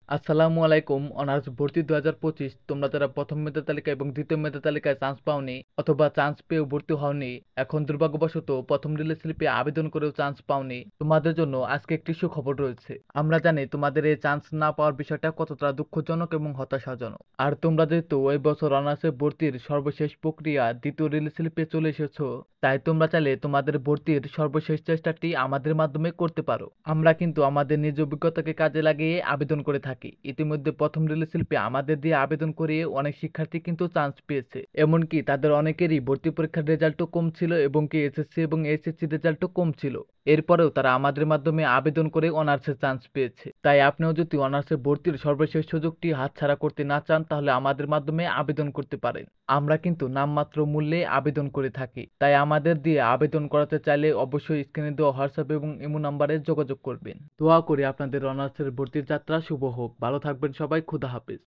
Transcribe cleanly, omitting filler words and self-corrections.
আসসালামু আলাইকুম। অনার্স ভর্তি ২০২৫ তোমরা যারা প্রথম মেধা তালিকা এবং দ্বিতীয় মেধা তালিকায় চান্স পাওনি অথবা চান্স পেয়েও ভর্তি হওনি, এখন দুর্ভাগ্যবশত প্রথম রিলিজ স্লিপে আবেদন করেও চান্স পাওনি, তোমাদের জন্য আজকে একটি সুখবর রয়েছে। আমরা জানি তোমাদের এই চান্স না পাওয়ার বিষয়টা কতটা দুঃখজনক এবং হতাশাজনক। আর তোমরা যেহেতু ওই বছর অনার্সে ভর্তির সর্বশেষ প্রক্রিয়া দ্বিতীয় রিলিজ স্লিপে চলে এসেছো, তাই তোমরা চাইলে তোমাদের ভর্তির সর্বশেষ চেষ্টাটি আমাদের মাধ্যমে করতে পারো। আমরা কিন্তু আমাদের নিজ অভিজ্ঞতাকে কাজে লাগিয়ে আবেদন করে থাকি। ইতিমধ্যে প্রথম রিলিজ স্লিপে আমাদের দিয়ে আবেদন করিয়ে অনেক শিক্ষার্থী কিন্তু চান্স পেয়েছে। এমনকি তাদের অনেকেরই ভর্তি পরীক্ষার রেজাল্টও কম ছিল এবং কি এসএসসি এবং এইচএসসি রেজাল্টও কম ছিল। এরপরেও তারা আমাদের মাধ্যমে আবেদন করে অনার্সে চান্স পেয়েছে। তাই আপনিও যদি অনার্সে ভর্তির সর্বশেষ সুযোগটি হাতছাড়া করতে না চান, তাহলে আমাদের মাধ্যমে আবেদন করতে পারেন। আমরা কিন্তু নামমাত্র মূল্যে আবেদন করে থাকি। তাই আমাদের দিয়ে আবেদন করাতে চাইলে অবশ্যই স্ক্রিনে দেওয়া হোয়াটসঅ্যাপ এবং ইমো নাম্বারে যোগাযোগ করবেন। দোয়া করি আপনাদের অনার্সের ভর্তির যাত্রা শুভ হোক। ভালো থাকবেন সবাই। খোদা হাফেজ।